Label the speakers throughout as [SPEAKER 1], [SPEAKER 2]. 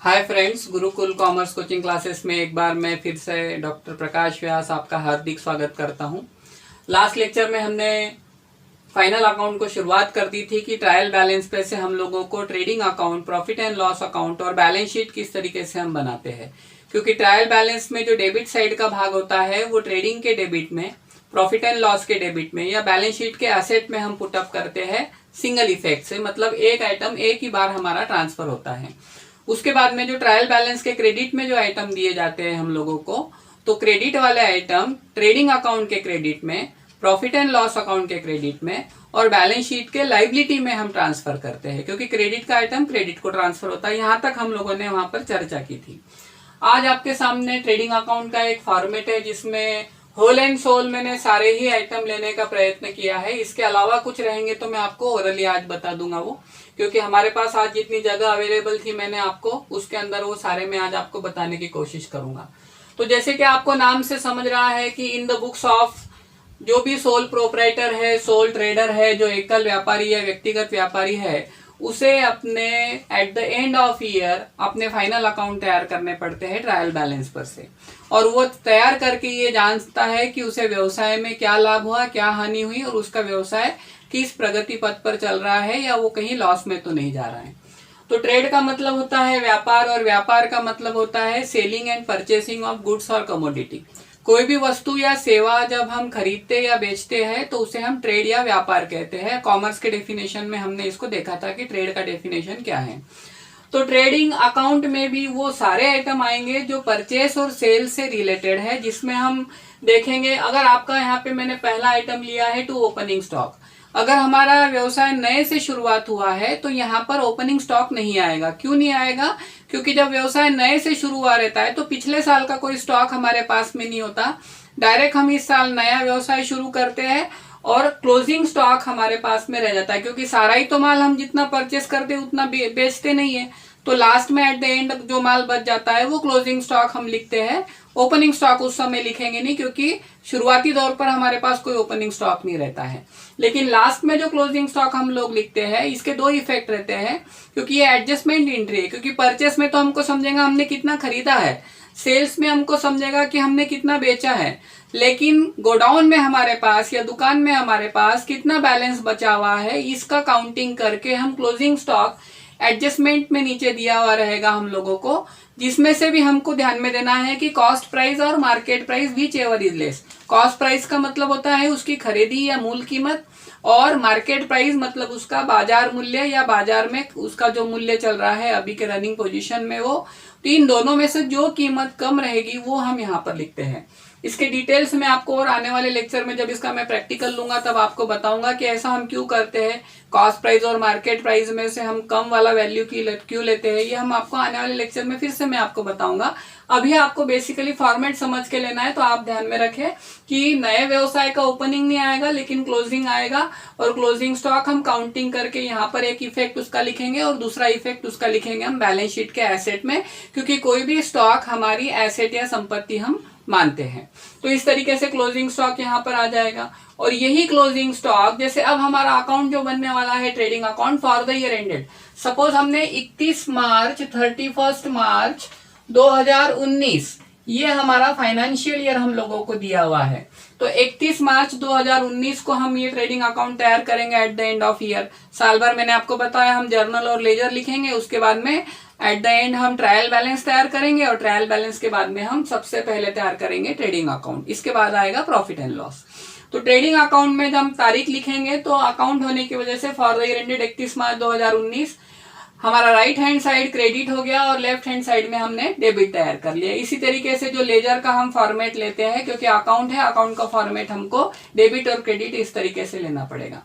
[SPEAKER 1] Hi friends, Gurukul commerce coaching classes में एक बार मैं फिर से डॉक्टर प्रकाश व्यास आपका हार्दिक स्वागत करता हूं। लास्ट लेक्चर में हमने फाइनल अकाउंट को शुरुआत कर दी थी कि ट्रायल बैलेंस पे से हम लोगों को trading account, profit and loss account और बैलेंस शीट किस तरीके से हम बनाते हैं। क्योंकि ट्रायल बैलेंस में जो डेबिट साइड का भाग होता है वो ट्रेडिंग के डेबिट में, प्रॉफिट एंड लॉस के डेबिट में या बैलेंस शीट के एसेट में हम पुटअप करते हैं सिंगल इफेक्ट से, मतलब एक आइटम एक ही बार हमारा ट्रांसफर होता है। उसके बाद में जो ट्रायल बैलेंस के क्रेडिट में जो आइटम दिए जाते हैं हम लोगों को, तो क्रेडिट वाले आइटम ट्रेडिंग अकाउंट के क्रेडिट में, प्रॉफिट एंड लॉस अकाउंट के क्रेडिट में और बैलेंस शीट के लायबिलिटी में हम ट्रांसफर करते हैं, क्योंकि क्रेडिट का आइटम क्रेडिट को ट्रांसफर होता है। यहां तक हम लोगों ने वहां पर चर्चा की थी। आज आपके सामने ट्रेडिंग अकाउंट का एक फॉर्मेट है जिसमें होल एंड सोल मैंने सारे ही आइटम लेने का प्रयत्न किया है। इसके अलावा कुछ रहेंगे तो मैं आपको ओरली आज बता दूंगा वो, क्योंकि हमारे पास आज जितनी जगह अवेलेबल थी मैंने आपको उसके अंदर वो सारे मैं आज आपको बताने की कोशिश करूंगा। तो जैसे कि आपको नाम से समझ रहा है कि इन द बुक्स ऑफ जो भी सोल प्रोपराइटर है, सोल ट्रेडर है, जो एकल व्यापारी या व्यक्तिगत व्यापारी है, उसे अपने at the end of year अपने फाइनल अकाउंट तैयार करने पड़ते हैं ट्रायल बैलेंस पर से, और वो तैयार करके ये जानता है कि उसे व्यवसाय में क्या लाभ हुआ, क्या हानि हुई और उसका व्यवसाय किस प्रगति पथ पर चल रहा है या वो कहीं लॉस में तो नहीं जा रहा है। तो ट्रेड का मतलब होता है व्यापार, और व्यापार का मतलब होता है selling and purchasing of goods और कमोडिटी। कोई भी वस्तु या सेवा जब हम खरीदते या बेचते हैं तो उसे हम ट्रेड या व्यापार कहते हैं। कॉमर्स के डेफिनेशन में हमने इसको देखा था कि ट्रेड का डेफिनेशन क्या है। तो ट्रेडिंग अकाउंट में भी वो सारे आइटम आएंगे जो परचेस और सेल से रिलेटेड है, जिसमें हम देखेंगे अगर आपका यहाँ पे मैंने पहला आइटम लिया है टू ओपनिंग स्टॉक। अगर हमारा व्यवसाय नए से शुरुआत हुआ है तो यहाँ पर ओपनिंग स्टॉक नहीं आएगा। क्यों नहीं आएगा? क्योंकि जब व्यवसाय नए से शुरू हुआ रहता है तो पिछले साल का कोई स्टॉक हमारे पास में नहीं होता। डायरेक्ट हम इस साल नया व्यवसाय शुरू करते हैं और क्लोजिंग स्टॉक हमारे पास में रह जाता है, क्योंकि सारा ही तो माल हम जितना परचेस करते हैं उतना बेचते नहीं है। तो लास्ट में एट द एंड जो माल बच जाता है वो क्लोजिंग स्टॉक हम लिखते हैं। ओपनिंग स्टॉक उस समय लिखेंगे नहीं, क्योंकि शुरुआती दौर पर हमारे पास कोई ओपनिंग स्टॉक नहीं रहता है। लेकिन लास्ट में जो क्लोजिंग स्टॉक हम लोग लिखते हैं, इसके दो इफेक्ट रहते हैं, क्योंकि ये एडजस्टमेंट एंट्री है। क्योंकि परचेस में तो हमको समझेगा हमने कितना खरीदा है, सेल्स में हमको समझेगा कि हमने कितना बेचा है, लेकिन गोडाउन में हमारे पास या दुकान में हमारे पास कितना बैलेंस बचा हुआ है इसका काउंटिंग करके हम क्लोजिंग स्टॉक एडजस्टमेंट में नीचे दिया हुआ रहेगा हम लोगों को, जिसमें से भी हमको ध्यान में देना है कि कॉस्ट प्राइस और market price which ever is less. Cost price का मतलब होता है उसकी खरीदी या मूल कीमत, और मार्केट प्राइस मतलब उसका बाजार मूल्य या बाजार में उसका जो मूल्य चल रहा है अभी के रनिंग पोजीशन में वो। तो इन दोनों में से जो कीमत कम रहेगी वो हम यहाँ पर लिखते हैं। इसके डिटेल्स में आपको और आने वाले लेक्चर में जब इसका मैं प्रैक्टिकल लूंगा तब आपको बताऊंगा कि ऐसा हम क्यों करते हैं। कॉस्ट प्राइस और मार्केट प्राइस में से हम कम वाला वैल्यू क्यों लेते हैं, ये हम आपको आने वाले लेक्चर में फिर से मैं आपको बताऊंगा। अभी आपको बेसिकली फॉर्मेट समझ के लेना है। तो आप ध्यान में रखें कि नए व्यवसाय का ओपनिंग नहीं आएगा लेकिन क्लोजिंग आएगा, और क्लोजिंग स्टॉक हम काउंटिंग करके यहाँ पर एक इफेक्ट उसका लिखेंगे और दूसरा इफेक्ट उसका लिखेंगे हम बैलेंस शीट के एसेट में, क्योंकि कोई भी स्टॉक हमारी एसेट या संपत्ति हम मानते हैं। तो इस तरीके से क्लोजिंग स्टॉक यहाँ पर आ जाएगा। और यही क्लोजिंग स्टॉक, जैसे अब हमारा अकाउंट जो बनने वाला है trading account for the year ended, suppose हमने 31 मार्च 2019 ये हमारा फाइनेंशियल ईयर हम लोगों को दिया हुआ है। तो 31 मार्च 2019 को हम ये ट्रेडिंग अकाउंट तैयार करेंगे at the end of year. साल भर मैंने आपको बताया हम जर्नल और लेजर लिखेंगे, उसके बाद में एट द एंड हम ट्रायल बैलेंस तैयार करेंगे, और ट्रायल बैलेंस के बाद में हम सबसे पहले तैयार करेंगे ट्रेडिंग अकाउंट। इसके बाद आएगा प्रॉफिट एंड लॉस। तो ट्रेडिंग अकाउंट में जब हम तारीख लिखेंगे तो अकाउंट होने की वजह से फॉर द ईयर एंडेड 31 मार्च 2019 हमारा राइट हैंड साइड क्रेडिट हो गया और लेफ्ट हैंड साइड में हमने डेबिट तैयार कर लिया। इसी तरीके से जो लेजर का हम फॉर्मेट लेते हैं, क्योंकि अकाउंट है, अकाउंट का फॉर्मेट हमको डेबिट और क्रेडिट इस तरीके से लेना पड़ेगा।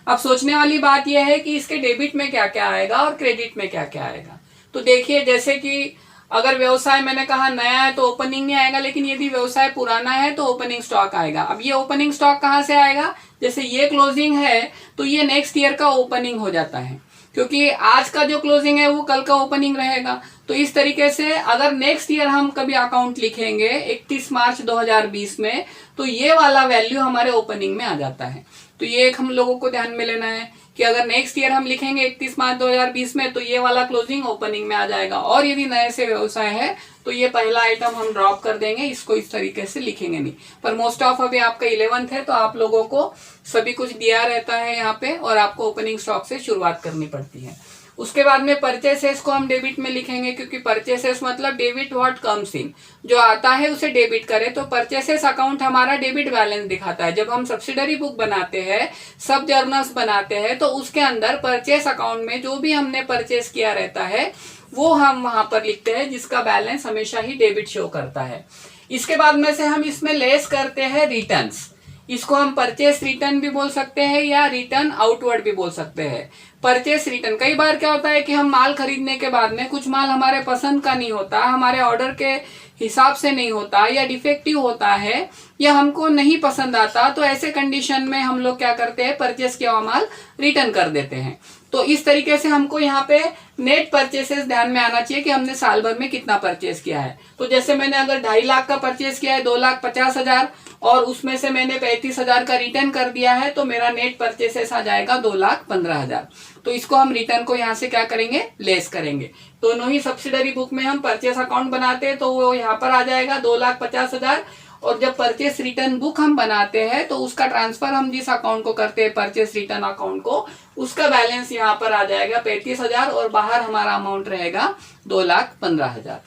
[SPEAKER 1] अब सोचने वाली बात यह है कि इसके डेबिट में क्या क्या आएगा और क्रेडिट में क्या क्या आएगा। तो देखिए, जैसे कि अगर व्यवसाय मैंने कहा नया है तो ओपनिंग नहीं आएगा, लेकिन यदि व्यवसाय पुराना है तो ओपनिंग स्टॉक आएगा। अब ये ओपनिंग स्टॉक कहाँ से आएगा? जैसे ये क्लोजिंग है तो ये नेक्स्ट ईयर का ओपनिंग हो जाता है, क्योंकि आज का जो क्लोजिंग है वो कल का ओपनिंग रहेगा। तो इस तरीके से अगर नेक्स्ट ईयर हम कभी अकाउंट लिखेंगे 31 मार्च 2020 में, तो ये वाला वैल्यू हमारे ओपनिंग में आ जाता है। तो ये एक हम लोगों को ध्यान में लेना है कि अगर नेक्स्ट ईयर हम लिखेंगे 31 मार्च 2020 में, तो ये वाला क्लोजिंग ओपनिंग में आ जाएगा। और यदि नए से व्यवसाय है तो ये पहला आइटम हम ड्रॉप कर देंगे, इसको इस तरीके से लिखेंगे नहीं। पर मोस्ट ऑफ अभी आपका 11th है तो आप लोगों को सभी कुछ दिया रहता है यहाँ पे, और आपको ओपनिंग स्टॉक से शुरुआत करनी पड़ती है। उसके बाद में परचेसेस को हम डेबिट में लिखेंगे, क्योंकि परचेसेस मतलब डेबिट व्हाट कम्स इन, जो आता है उसे डेबिट करें। तो परचेसेस अकाउंट हमारा डेबिट बैलेंस दिखाता है। जब हम सब्सिडरी बुक बनाते हैं, सब जर्नल्स बनाते हैं, तो उसके अंदर परचेस अकाउंट में जो भी हमने परचेस किया रहता है वो हम वहां पर लिखते हैं, जिसका बैलेंस हमेशा ही डेबिट शो करता है। इसके बाद में से हम इसमें लेस करते हैं रिटर्न्स। इसको हम परचेस रिटर्न भी बोल सकते हैं या रिटर्न आउटवर्ड भी बोल सकते हैं। परचेस रिटर्न, कई बार क्या होता है कि हम माल खरीदने के बाद में कुछ माल हमारे पसंद का नहीं होता, हमारे ऑर्डर के हिसाब से नहीं होता, या डिफेक्टिव होता है, या हमको नहीं पसंद आता, तो ऐसे कंडीशन में हम लोग क्या करते हैं, परचेस किया हुआ माल रिटर्न कर देते हैं। तो इस तरीके से हमको यहाँ पे नेट परचेसेस ध्यान में आना चाहिए कि हमने साल भर में कितना परचेस किया है। तो जैसे मैंने अगर 2.5 लाख का परचेस किया है, 2,50,000, और उसमें से मैंने 35,000 का रिटर्न कर दिया है, तो मेरा नेट परचेसेस आ जाएगा 2,15,000। तो इसको हम रिटर्न को यहाँ से क्या करेंगे, लेस करेंगे। दोनों ही सब्सिडरी बुक में हम परचेस अकाउंट बनाते हैं तो वो यहाँ पर आ जाएगा 2,50,000, और जब परचेस रिटर्न बुक हम बनाते हैं तो उसका ट्रांसफर हम जिस अकाउंट को करते हैं, परचेस रिटर्न अकाउंट को, उसका बैलेंस यहाँ पर आ जाएगा 35,000, और बाहर हमारा अमाउंट रहेगा 2,15,000।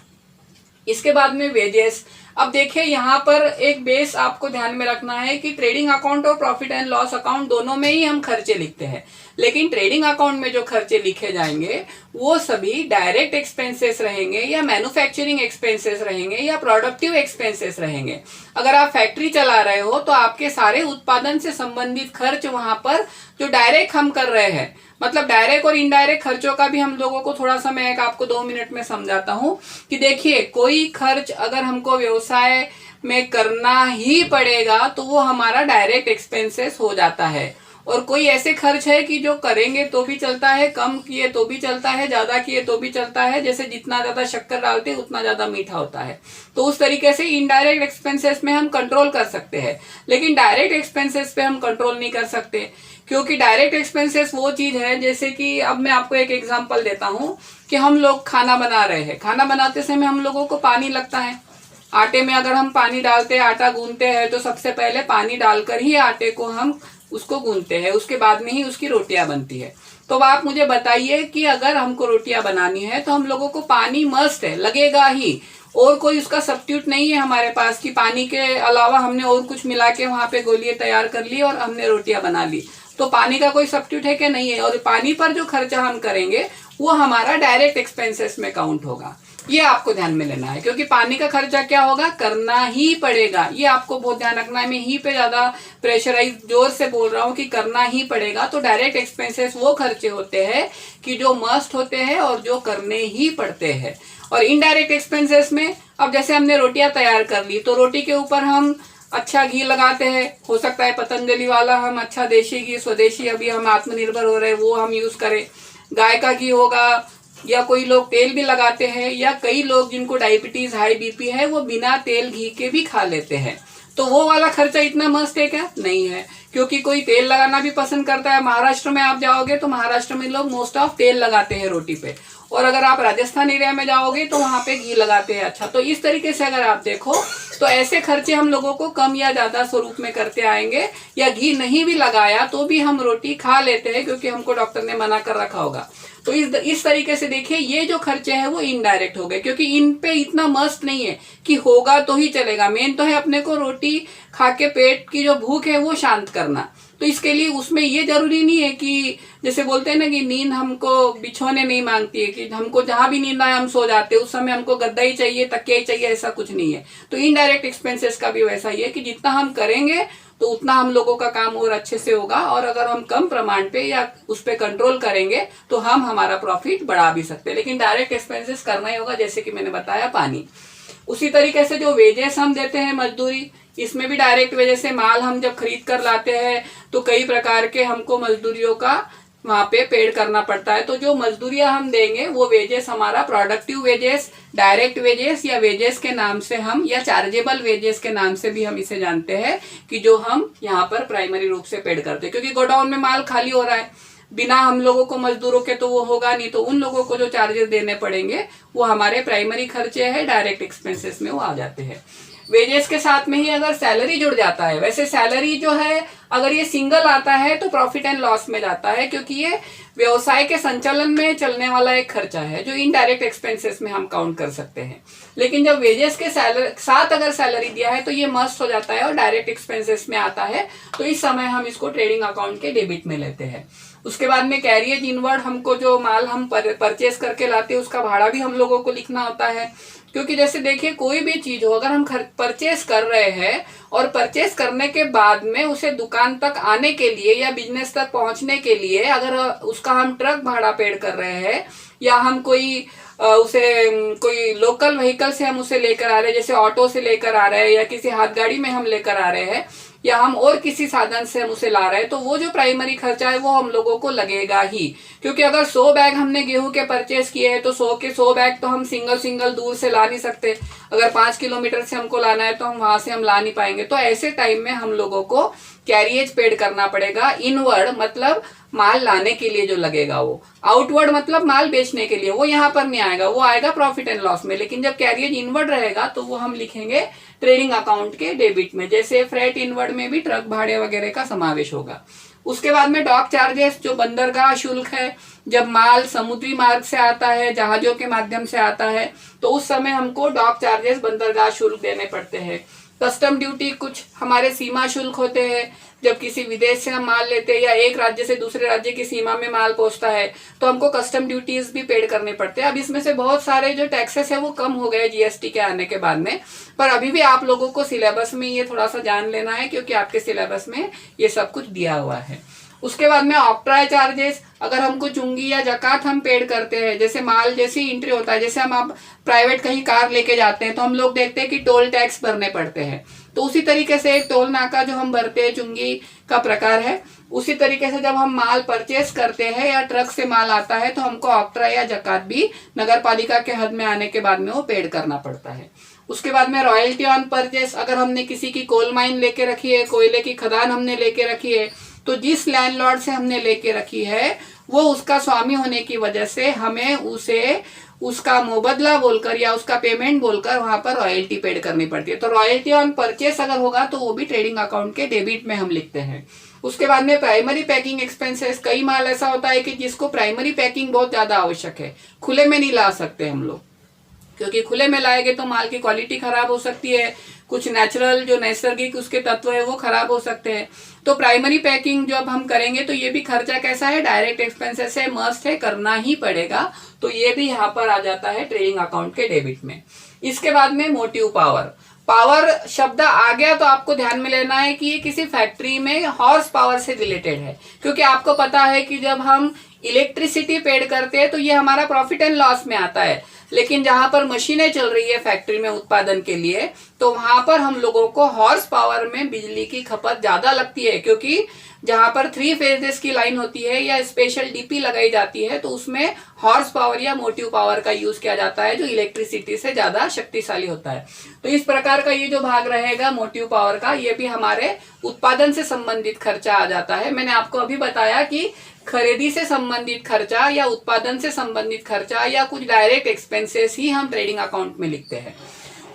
[SPEAKER 1] इसके बाद में वेजेस। अब देखिए यहाँ पर एक बेस आपको ध्यान में रखना है कि ट्रेडिंग अकाउंट और प्रॉफिट एंड लॉस अकाउंट दोनों में ही हम खर्चे लिखते हैं, लेकिन ट्रेडिंग अकाउंट में जो खर्चे लिखे जाएंगे वो सभी डायरेक्ट एक्सपेंसेस रहेंगे, या मैन्युफैक्चरिंग एक्सपेंसेस रहेंगे, या प्रोडक्टिव एक्सपेंसेस रहेंगे। अगर आप फैक्ट्री चला रहे हो तो आपके सारे उत्पादन से संबंधित खर्च वहां पर जो डायरेक्ट हम कर रहे हैं, मतलब डायरेक्ट और इनडायरेक्ट खर्चों का भी हम लोगों को थोड़ा सा मैं आपको 2 मिनट में समझाता हूं कि देखिए, कोई खर्च अगर हमको व्यवसाय में करना ही पड़ेगा तो वो हमारा डायरेक्ट एक्सपेंसेस हो जाता है, और कोई ऐसे खर्च है कि जो करेंगे तो भी चलता है, कम किए तो भी चलता है, ज्यादा किए तो भी चलता है। जैसे जितना ज्यादा शक्कर डालते हैं उतना ज्यादा मीठा होता है। तो उस तरीके से इनडायरेक्ट एक्सपेंसेस में हम कंट्रोल कर सकते हैं, लेकिन डायरेक्ट एक्सपेंसेस पे हम कंट्रोल नहीं कर सकते, क्योंकि डायरेक्ट एक्सपेंसेस वो चीज है, जैसे कि अब मैं आपको एक एग्जांपल देता हूँ कि हम लोग खाना बना रहे हैं, खाना बनाते समय हम लोगों को पानी लगता है। आटे में अगर हम पानी डालते हैं, आटा गूंथते हैं, तो सबसे पहले पानी डालकर ही आटे को हम उसको गूंथते हैं, उसके बाद में ही उसकी रोटियां बनती है। तो आप मुझे बताइए कि अगर हमको रोटियां बनानी है तो हम लोगों को पानी मस्ट है, लगेगा ही, और कोई उसका सब्स्टिट्यूट नहीं है हमारे पास कि पानी के अलावा हमने और कुछ मिला के वहां पे गोलियां तैयार कर ली और हमने रोटियां बना ली। तो पानी का कोई सब्स्टिट्यूट है कि नहीं है, और पानी पर जो खर्चा हम करेंगे वो हमारा डायरेक्ट एक्सपेंसेस में काउंट होगा। ये आपको ध्यान में लेना है, क्योंकि पानी का खर्चा क्या होगा, करना ही पड़ेगा। ये आपको बहुत ध्यान रखना है। मैं ही पे ज्यादा प्रेशराइज जोर से बोल रहा हूँ कि करना ही पड़ेगा। तो डायरेक्ट एक्सपेंसेस वो खर्चे होते हैं कि जो मस्ट होते हैं और जो करने ही पड़ते हैं। और इनडायरेक्ट एक्सपेंसेस में, अब जैसे हमने रोटियां तैयार कर ली तो रोटी के ऊपर हम अच्छा घी लगाते हैं, हो सकता है पतंजलि वाला हम अच्छा देशी घी, स्वदेशी अभी हम आत्मनिर्भर हो रहे हैं वो हम यूज करें, गाय का घी होगा, या कोई लोग तेल भी लगाते हैं, या कई लोग जिनको डायबिटीज हाई बीपी है वो बिना तेल घी के भी खा लेते हैं। तो वो वाला खर्चा इतना मस्त है क्या? नहीं है, क्योंकि कोई तेल लगाना भी पसंद करता है। महाराष्ट्र में आप जाओगे तो महाराष्ट्र में लोग मोस्ट ऑफ तेल लगाते हैं रोटी पे, और अगर आप राजस्थान एरिया में जाओगे तो वहां पे घी लगाते हैं। अच्छा, तो इस तरीके से अगर आप देखो तो ऐसे खर्चे हम लोगों को कम या ज्यादा स्वरूप में करते आएंगे, या घी नहीं भी लगाया तो भी हम रोटी खा लेते हैं क्योंकि हमको डॉक्टर ने मना कर रखा होगा। तो इस तरीके से देखिए, ये जो खर्चे हैं वो इनडायरेक्ट हो गए, क्योंकि इन पे इतना मस्ट नहीं है कि होगा तो ही चलेगा। मेन तो है अपने को रोटी खा के पेट की जो भूख है वो शांत करना। तो इसके लिए उसमें ये जरूरी नहीं है कि जैसे बोलते हैं ना कि नींद हमको बिछोने नहीं मांगती है, कि हमको जहां भी नींद आए हम सो जाते हैं, उस समय हमको गद्दा ही चाहिए, तकिया ही चाहिए, ऐसा कुछ नहीं है। तो इनडायरेक्ट एक्सपेंसेस का भी वैसा ही है कि जितना हम करेंगे तो उतना हम लोगों का काम और अच्छे से होगा, और अगर हम कम प्रमाण पे या उस पे कंट्रोल करेंगे तो हम हमारा प्रॉफिट बढ़ा भी सकते हैं। लेकिन डायरेक्ट एक्सपेंसेस करना ही होगा, जैसे कि मैंने बताया पानी। उसी तरीके से जो वेजेस हम देते हैं, मजदूरी, इसमें भी डायरेक्ट वजह से माल हम जब खरीद कर लाते हैं तो कई प्रकार के हमको मजदूरियों का वहां पे पेड करना पड़ता है। तो जो मजदूरियां हम देंगे वो वेजेस हमारा प्रोडक्टिव वेजेस, डायरेक्ट वेजेस या वेजेस के नाम से हम, या चार्जेबल वेजेस के नाम से भी हम इसे जानते हैं, कि जो हम यहाँ पर प्राइमरी रूप से पेड करते हैं। क्योंकि गोडाउन में माल खाली हो रहा है, बिना हम लोगों को मजदूरों के तो वो होगा नहीं, तो उन लोगों को जो चार्जेस देने पड़ेंगे वो हमारे प्राइमरी खर्चे हैं, डायरेक्ट एक्सपेंसेस में वो आ जाते हैं। वेजेस के साथ में ही अगर सैलरी जुड़ जाता है, वैसे सैलरी जो है अगर ये सिंगल आता है तो प्रॉफिट एंड लॉस में जाता है, क्योंकि ये व्यवसाय के संचालन में चलने वाला एक खर्चा है जो इनडायरेक्ट एक्सपेंसेस में हम काउंट कर सकते हैं। लेकिन जब वेजेस के साथ अगर सैलरी दिया है तो ये मस्ट हो जाता है और डायरेक्ट एक्सपेंसेस में आता है, तो इस समय हम इसको ट्रेडिंग अकाउंट के डेबिट में लेते हैं। उसके बाद में कैरियज इनवर्ड, हमको जो माल हम परचेस करके लाते हैं उसका भाड़ा भी हम लोगों को लिखना होता है। क्योंकि जैसे देखिए कोई भी चीज हो, अगर हम परचेस कर रहे हैं और परचेस करने के बाद में उसे दुकान तक आने के लिए या बिजनेस तक पहुंचने के लिए अगर उसका हम ट्रक भाड़ा पेड कर रहे हैं, या हम कोई कोई लोकल व्हीकल से हम उसे लेकर आ रहे हैं, जैसे ऑटो से लेकर आ रहे हैं या किसी हाथ गाड़ी में हम लेकर आ रहे हैं, या हम और किसी साधन से हम उसे ला रहे हैं, तो वो जो प्राइमरी खर्चा है वो हम लोगों को लगेगा ही। क्योंकि अगर 100 बैग हमने गेहूं के परचेस किए हैं तो 100 के 100 बैग तो हम सिंगल दूर से ला नहीं सकते। अगर 5 किलोमीटर से हमको लाना है तो हम वहां से हम ला नहीं पाएंगे। तो ऐसे टाइम में हम लोगों को कैरियज पेड करना पड़ेगा। इनवर्ड मतलब माल लाने के लिए जो लगेगा वो, आउटवर्ड मतलब माल बेचने के लिए, वो यहाँ पर नहीं आएगा, वो आएगा प्रॉफिट एंड लॉस में। लेकिन जब कैरियज इनवर्ड रहेगा तो वो हम लिखेंगे ट्रेडिंग अकाउंट के डेबिट में। जैसे फ्रेट इनवर्ड में भी ट्रक भाड़े वगैरह का समावेश होगा। उसके बाद में डॉक चार्जेस, जो बंदरगाह शुल्क है, जब माल समुद्री मार्ग से आता है, जहाजों के माध्यम से आता है, तो उस समय हमको डॉक चार्जेस, बंदरगाह शुल्क देने पड़ते हैं। कस्टम ड्यूटी, कुछ हमारे सीमा शुल्क होते हैं, जब किसी विदेश से हम माल लेते हैं या एक राज्य से दूसरे राज्य की सीमा में माल पहुंचता है तो हमको कस्टम ड्यूटीज भी पेड करने पड़ते हैं। अब इसमें से बहुत सारे जो टैक्सेस है वो कम हो गए जीएसटी के आने के बाद में, पर अभी भी आप लोगों को सिलेबस में ये थोड़ा सा जान लेना है, क्योंकि आपके सिलेबस में ये सब कुछ दिया हुआ है। उसके बाद में ऑक्ट्राय चार्जेस, अगर हमको चुंगी या जकात हम पेड करते हैं, जैसे माल जैसे एंट्री होता है, जैसे हम आप प्राइवेट कहीं कार लेके जाते हैं तो हम लोग देखते हैं कि टोल टैक्स भरने पड़ते हैं, तो उसी तरीके से एक टोल नाका जो हम भरते हैं चुंगी का प्रकार है। उसी तरीके से जब हम माल परचेस करते हैं या ट्रक से माल आता है तो हमको ऑक्ट्राय या जकात भी नगर पालिका के हद में आने के बाद में वो पेड करना पड़ता है। उसके बाद में रॉयल्टी ऑन परचेस, अगर हमने किसी की कोल माइन लेके रखी है, कोयले की खदान हमने लेके रखी है, तो जिस लैंडलॉर्ड से हमने लेके रखी है वो उसका स्वामी होने की वजह से हमें उसे उसका मुबदला बोलकर या उसका पेमेंट बोलकर वहां पर रॉयल्टी पेड करनी पड़ती है। तो रॉयल्टी ऑन परचेस अगर होगा तो वो भी ट्रेडिंग अकाउंट के डेबिट में हम लिखते हैं। उसके बाद में प्राइमरी पैकिंग एक्सपेंसेस, कई माल ऐसा होता है कि जिसको प्राइमरी पैकिंग बहुत ज्यादा आवश्यक है, खुले में नहीं ला सकते हम लोग, क्योंकि खुले में लाएंगे तो माल की क्वालिटी खराब हो सकती है, कुछ नेचुरल जो नैसर्गिक उसके तत्व है वो खराब हो सकते हैं। तो प्राइमरी पैकिंग जब हम करेंगे तो ये भी खर्चा कैसा है, डायरेक्ट एक्सपेंसेस है, मस्ट है, करना ही पड़ेगा, तो ये भी यहाँ पर आ जाता है ट्रेडिंग अकाउंट के डेबिट में। इसके बाद में मोटिव पावर, पावर शब्द आ गया तो आपको ध्यान में लेना है कि ये किसी फैक्ट्री में हॉर्स पावर से रिलेटेड है, क्योंकि आपको पता है कि जब हम इलेक्ट्रिसिटी पेड करते हैं तो ये हमारा प्रॉफिट एंड लॉस में आता है, लेकिन जहां पर मशीनें चल रही है फैक्ट्री में उत्पादन के लिए तो वहां पर हम लोगों को हॉर्स पावर में बिजली की खपत ज्यादा लगती है, क्योंकि जहां पर 3 फेजेस की लाइन होती है या स्पेशल डीपी लगाई जाती है तो उसमें हॉर्स पावर या मोटिव पावर का यूज किया जाता है, जो इलेक्ट्रिसिटी से ज्यादा शक्तिशाली होता है। तो इस प्रकार का ये जो भाग रहेगा मोटिव पावर का, ये भी हमारे उत्पादन से संबंधित खर्चा आ जाता है। मैंने आपको अभी बताया कि खरीदी से संबंधित खर्चा या उत्पादन से संबंधित खर्चा या कुछ डायरेक्ट एक्सपेंसेस ही हम ट्रेडिंग अकाउंट में लिखते हैं।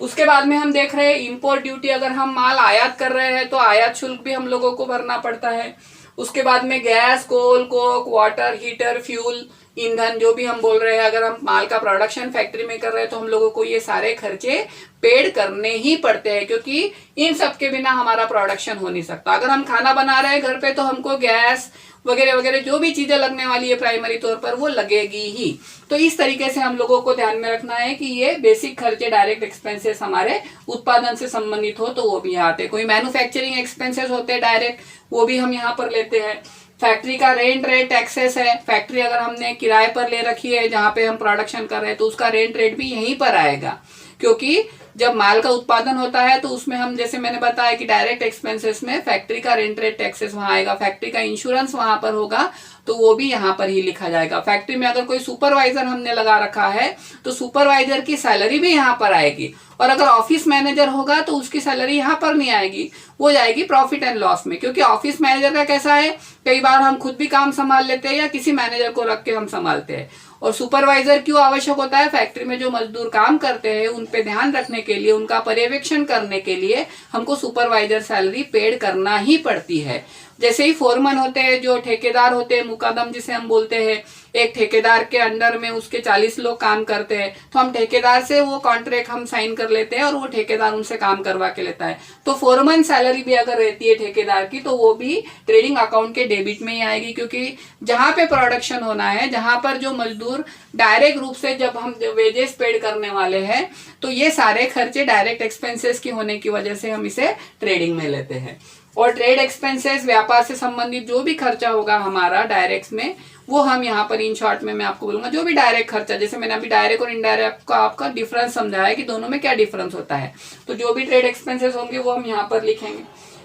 [SPEAKER 1] उसके बाद में हम देख रहे हैं इंपोर्ट ड्यूटी, अगर हम माल आयात कर रहे हैं तो आयात शुल्क भी हम लोगों को भरना पड़ता है। उसके बाद में गैस, कोल, कोक, वाटर, हीटर, फ्यूल, ईंधन जो भी हम बोल रहे हैं, अगर हम माल का प्रोडक्शन फैक्ट्री में कर रहे हैं तो हम लोगों को ये सारे खर्चे पेड करने ही पड़ते हैं, क्योंकि इन सब के बिना हमारा प्रोडक्शन हो नहीं सकता। अगर हम खाना बना रहे हैं घर पे तो हमको गैस वगैरह वगैरह जो भी चीजें लगने वाली है प्राइमरी तौर पर वो लगेगी ही। तो इस तरीके से हम लोगों को ध्यान में रखना है कि ये बेसिक खर्चे डायरेक्ट एक्सपेंसेस हमारे उत्पादन से संबंधित हो तो वो भी यहाँ आते हैं। कोई मैन्युफैक्चरिंग एक्सपेंसेस होते हैं डायरेक्ट, वो भी हम यहाँ पर लेते हैं। फैक्ट्री का रेंट रेट टैक्सेस है, फैक्ट्री अगर हमने किराए पर ले रखी है जहाँ पे हम प्रोडक्शन कर रहे हैं तो उसका रेंट रेट भी यहीं पर आएगा, क्योंकि जब माल का उत्पादन होता है तो उसमें हम, जैसे मैंने बताया कि डायरेक्ट एक्सपेंसेस में फैक्ट्री का रेंट रेट टैक्सेस वहां आएगा, फैक्ट्री का इंश्योरेंस वहां पर होगा, तो वो भी यहाँ पर ही लिखा जाएगा। फैक्ट्री में अगर कोई सुपरवाइजर हमने लगा रखा है तो सुपरवाइजर की सैलरी भी यहाँ पर आएगी, और अगर ऑफिस मैनेजर होगा तो उसकी सैलरी यहाँ पर नहीं आएगी, वो जाएगी प्रॉफिट एंड लॉस में। क्योंकि ऑफिस मैनेजर का कैसा है, कई बार हम खुद भी काम संभाल लेते हैं या किसी मैनेजर को रख के हम संभालते हैं। और सुपरवाइजर क्यों आवश्यक होता है, फैक्ट्री में जो मजदूर काम करते हैं उन पे ध्यान रखने के लिए, उनका पर्यवेक्षण करने के लिए हमको सुपरवाइजर सैलरी पेड करना ही पड़ती है। जैसे ही फोरमैन होते हैं, जो ठेकेदार होते हैं, मुकादम जिसे हम बोलते हैं, एक ठेकेदार के अंडर में उसके 40 लोग काम करते हैं, तो हम ठेकेदार से वो कॉन्ट्रैक्ट हम साइन कर लेते हैं और वो ठेकेदार उनसे काम करवा के लेता है। तो फोरमैन सैलरी भी अगर रहती है ठेकेदार की तो वो भी ट्रेडिंग अकाउंट के डेबिट में ही आएगी, क्योंकि जहां पे प्रोडक्शन होना है, जहां पर जो मजदूर डायरेक्ट रूप से जब हम वेजेस पेड करने वाले हैं, तो ये सारे खर्चे डायरेक्ट एक्सपेंसेस की होने की वजह से हम इसे ट्रेडिंग में लेते हैं। और ट्रेड एक्सपेंसेस, व्यापार से संबंधित जो भी खर्चा होगा हमारा डायरेक्ट में, वो हम यहाँ पर इन शॉर्ट में मैं आपको बोलूंगा, जो भी डायरेक्ट खर्चा, जैसे मैंने अभी डायरेक्ट और इनडायरेक्ट का आपका डिफरेंस समझाया है कि दोनों में क्या डिफरेंस होता है, तो जो भी ट्रेड एक्सपेंसेस होंगे वो हम यहाँ पर लिखेंगे।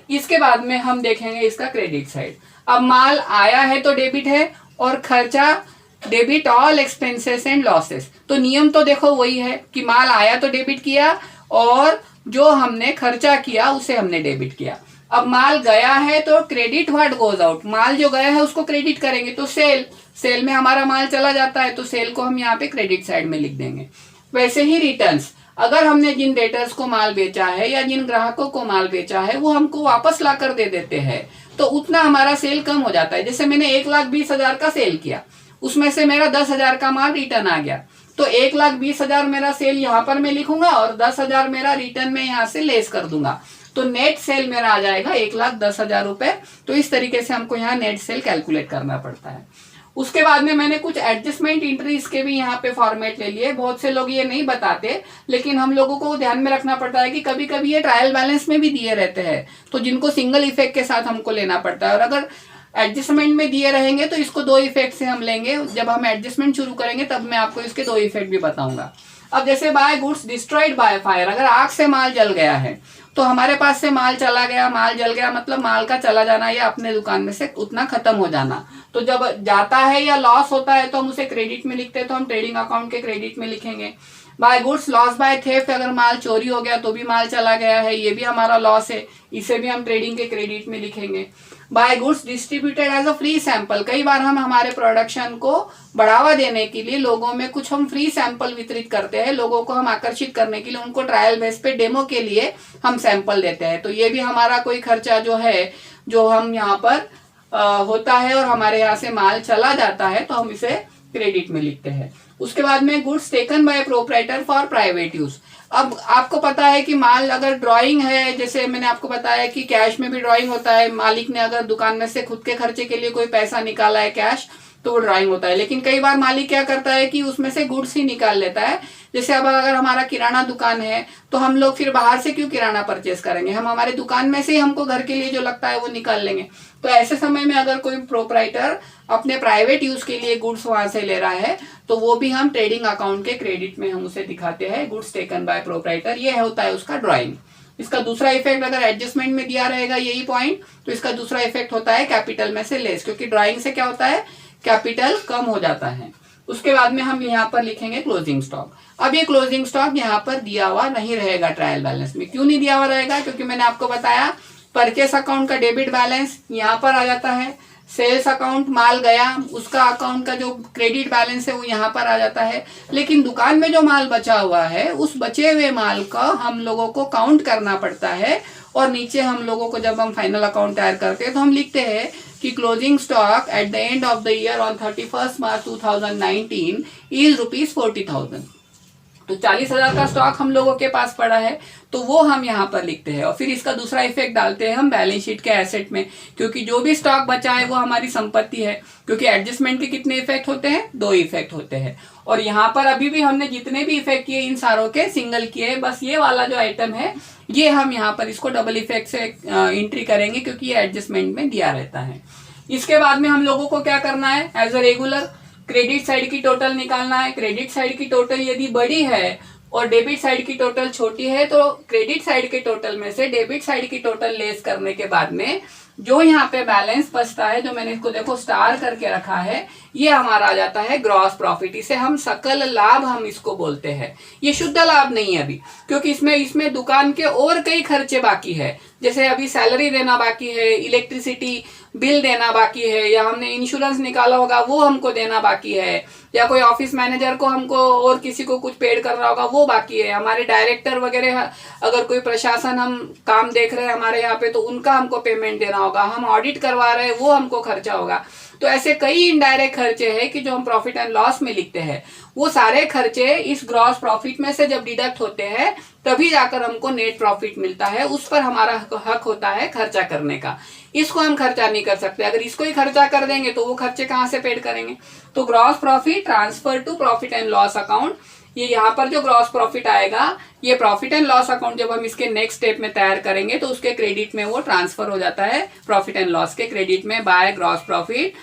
[SPEAKER 1] इसके बाद में हम देखेंगे इसका क्रेडिट साइड। अब माल आया है तो डेबिट है, और खर्चा debit all expenses and losses. तो नियम तो देखो वही है कि माल आया तो डेबिट किया, और जो हमने खर्चा किया उसे हमने डेबिट किया। अब माल गया है तो क्रेडिट व्हाट गोज आउट, माल जो गया है उसको क्रेडिट करेंगे, तो सेल में हमारा माल चला जाता है, तो सेल को हम यहाँ पे क्रेडिट साइड में लिख देंगे। वैसे ही रिटर्न्स, अगर हमने जिन डेटर्स को माल बेचा है या जिन ग्राहकों को माल बेचा है वो हमको वापस ला कर दे देते हैं, तो उतना हमारा सेल कम हो जाता है। जैसे मैंने 1,20,000 का सेल किया, उसमें से मेरा 10,000 का माल रिटर्न आ गया, तो 1,20,000 मेरा सेल यहाँ पर मैं लिखूंगा और 10,000 मेरा रिटर्न में यहाँ से लेस कर दूंगा, तो नेट सेल मेरा आ जाएगा 1,10,000 रुपए। तो इस तरीके से हमको यहाँ नेट सेल कैलकुलेट करना पड़ता है। उसके बाद में मैंने कुछ एडजस्टमेंट एंट्रीज के भी यहाँ पे फॉर्मेट ले लिए। बहुत से लोग ये नहीं बताते, लेकिन हम लोगों को ध्यान में रखना पड़ता है कि कभी कभी ये ट्रायल बैलेंस में भी दिए रहते हैं, तो जिनको सिंगल इफेक्ट के साथ हमको लेना पड़ता है। और अगर एडजस्टमेंट में दिए रहेंगे तो इसको 2 इफेक्ट से हम लेंगे। जब हम एडजस्टमेंट शुरू करेंगे तब मैं आपको इसके 2 इफेक्ट भी बताऊंगा। अब जैसे by goods destroyed by fire, अगर आग से माल जल गया है तो हमारे पास से माल चला गया, माल जल गया मतलब माल का चला जाना या अपने दुकान में से उतना खत्म हो जाना। तो जब जाता है या लॉस होता है तो हम उसे क्रेडिट में लिखते हैं, तो हम ट्रेडिंग अकाउंट के क्रेडिट में लिखेंगे। By goods loss by theft, अगर माल चोरी हो गया तो भी माल चला गया है, ये भी हमारा लॉस है, इसे भी हम ट्रेडिंग के क्रेडिट में लिखेंगे। By goods distributed as a free sample, कई बार हम हमारे प्रोडक्शन को बढ़ावा देने के लिए लोगों में कुछ हम फ्री सैंपल वितरित करते हैं, लोगों को हम आकर्षित करने के लिए उनको ट्रायल बेस पे डेमो के लिए हम सैंपल देते हैं, तो ये भी हमारा कोई खर्चा जो है जो हम यहाँ पर होता है और हमारे यहाँ से माल चला जाता है तो हम इसे क्रेडिट में लिखते हैं। उसके बाद में goods taken by proprietor for private use. अब आपको पता है कि माल अगर ड्राइंग है, जैसे मैंने आपको बताया कि कैश में भी ड्राइंग होता है, मालिक ने अगर दुकान में से खुद के खर्चे के लिए कोई पैसा निकाला है कैश तो वो ड्राइंग होता है। लेकिन कई बार मालिक क्या करता है कि उसमें से गुड्स ही निकाल लेता है। जैसे अब अगर हमारा किराना दुकान है तो हम लोग फिर बाहर से क्यों किराना परचेस करेंगे, हम हमारे दुकान में से ही हमको घर के लिए जो लगता है वो निकाल लेंगे। तो ऐसे समय में अगर कोई प्रोप्राइटर अपने प्राइवेट यूज के लिए गुड्स वहां से ले रहा है तो वो भी हम ट्रेडिंग अकाउंट के क्रेडिट में हम उसे दिखाते हैं, गुड्स टेकन बाय प्रोप्राइटर, ये होता है उसका ड्राइंग। इसका दूसरा इफेक्ट अगर एडजस्टमेंट में दिया रहेगा यही पॉइंट, तो इसका दूसरा इफेक्ट होता है कैपिटल में से लेस, क्योंकि ड्राइंग से क्या होता है कैपिटल कम हो जाता है। उसके बाद में हम यहाँ पर लिखेंगे क्लोजिंग स्टॉक। अब ये क्लोजिंग स्टॉक यहाँ पर दिया हुआ नहीं रहेगा ट्रायल बैलेंस में। क्यों नहीं दिया हुआ रहेगा, क्योंकि मैंने आपको बताया परचेस अकाउंट का डेबिट बैलेंस यहाँ पर आ जाता है, सेल्स अकाउंट माल गया उसका अकाउंट का जो क्रेडिट बैलेंस है वो यहाँ पर आ जाता है, लेकिन दुकान में जो माल बचा हुआ है उस बचे हुए माल का हम लोगों को काउंट करना पड़ता है। और नीचे हम लोगों को जब हम फाइनल अकाउंट तैयार करते हैं तो हम लिखते हैं कि closing stock at the end of the year on 31 March 2019 is ₹40,000। तो 40,000 का स्टॉक हम लोगों के पास पड़ा है तो वो हम यहाँ पर लिखते हैं। और फिर इसका दूसरा इफेक्ट डालते हैं हम बैलेंस शीट के एसेट में, क्योंकि जो भी स्टॉक बचा है वो हमारी संपत्ति है। क्योंकि एडजस्टमेंट के कितने इफेक्ट होते हैं, 2 इफेक्ट होते हैं। और यहाँ पर अभी भी हमने जितने भी इफेक्ट किए इन सारों के सिंगल किए, बस ये वाला जो आइटम है ये हम यहाँ पर इसको डबल इफेक्ट से एंट्री करेंगे, क्योंकि ये एडजस्टमेंट में दिया रहता है। इसके बाद में हम लोगों को क्या करना है, as a regular credit side की टोटल निकालना है। क्रेडिट साइड की टोटल यदि बड़ी है और डेबिट साइड की टोटल छोटी है, तो क्रेडिट साइड के टोटल में से डेबिट साइड की टोटल लेस करने के बाद में जो यहाँ पे बैलेंस बचता है, जो मैंने इसको देखो स्टार करके रखा है, ये हमारा आ जाता है ग्रॉस प्रॉफिट। इसे हम सकल लाभ हम इसको बोलते हैं। ये शुद्ध लाभ नहीं है अभी, क्योंकि इसमें दुकान के और कई खर्चे बाकी है, जैसे अभी सैलरी देना बाकी है, इलेक्ट्रिसिटी बिल देना बाकी है, या हमने इंश्योरेंस निकाला होगा वो हमको देना बाकी है, या कोई ऑफिस मैनेजर को हमको और किसी को कुछ पेड करना होगा वो बाकी है, हमारे डायरेक्टर वगैरह अगर कोई प्रशासन हम काम देख रहे हैं हमारे यहाँ पे तो उनका हमको पेमेंट देना होगा, हम ऑडिट करवा रहे हैं वो हमको खर्चा होगा। तो ऐसे कई इनडायरेक्ट खर्चे हैं कि जो हम प्रॉफिट एंड लॉस में लिखते हैं, वो सारे खर्चे इस ग्रॉस प्रॉफिट में से जब डिडक्ट होते हैं तभी जाकर हमको नेट प्रॉफिट मिलता है। उस पर हमारा हक होता है खर्चा करने का। इसको हम खर्चा नहीं कर सकते। अगर इसको ही खर्चा कर देंगे तो वो खर्चे कहाँ से पेड करेंगे। तो gross profit transfer to profit and loss account, ये यहाँ पर जो ग्रॉस प्रॉफिट आएगा, ये प्रॉफिट एंड लॉस अकाउंट जब हम इसके नेक्स्ट स्टेप में तैयार करेंगे तो उसके क्रेडिट में वो ट्रांसफर हो जाता है, प्रॉफिट एंड लॉस के क्रेडिट में by gross profit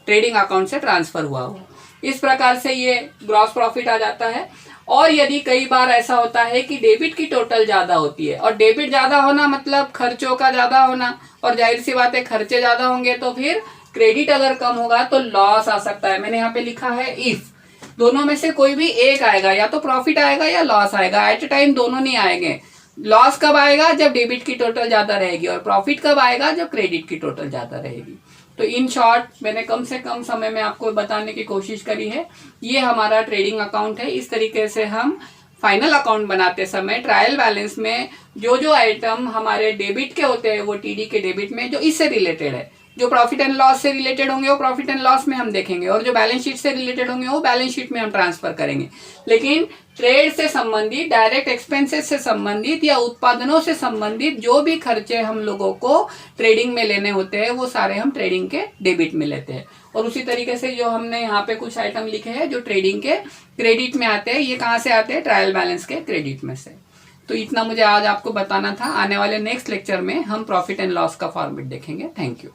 [SPEAKER 1] trading account से ट्रांसफर हुआ हो। इस प्रकार से ये ग्रॉस प्रॉफिट आ जाता है। और यदि कई बार ऐसा होता है कि डेबिट की टोटल ज्यादा होती है, और डेबिट ज्यादा होना मतलब खर्चों का ज्यादा होना, और जाहिर सी बात है खर्चे ज्यादा होंगे तो फिर क्रेडिट अगर कम होगा तो लॉस आ सकता है। मैंने यहाँ पे लिखा है इफ, दोनों में से कोई भी एक आएगा, या तो प्रॉफिट आएगा या लॉस आएगा। एट ए टाइम दोनों नहीं आएंगे। लॉस कब आएगा? जब डेबिट की टोटल ज्यादा रहेगी, और प्रॉफिट कब आएगा? जब क्रेडिट की टोटल ज्यादा रहेगी। तो इन शॉर्ट मैंने कम से कम समय में आपको बताने की कोशिश करी है। ये हमारा ट्रेडिंग अकाउंट है। इस तरीके से हम फाइनल अकाउंट बनाते समय ट्रायल बैलेंस में जो जो आइटम हमारे डेबिट के होते हैं वो टीडी के डेबिट में, जो इससे रिलेटेड है, जो प्रॉफिट एंड लॉस से रिलेटेड होंगे वो प्रॉफिट एंड लॉस में हम देखेंगे, और जो बैलेंस शीट से रिलेटेड होंगे वो बैलेंस शीट में हम ट्रांसफर करेंगे। लेकिन ट्रेड से संबंधित, डायरेक्ट एक्सपेंसेस से संबंधित या उत्पादनों से संबंधित जो भी खर्चे हम लोगों को ट्रेडिंग में लेने होते हैं वो सारे हम ट्रेडिंग के डेबिट में लेते हैं। और उसी तरीके से जो हमने यहाँ पे कुछ आइटम लिखे हैं जो ट्रेडिंग के क्रेडिट में आते हैं, ये कहाँ से आते हैं? ट्रायल बैलेंस के क्रेडिट में से। तो इतना मुझे आज आपको बताना था। आने वाले नेक्स्ट लेक्चर में हम प्रॉफिट एंड लॉस का फॉर्मेट देखेंगे। Thank you.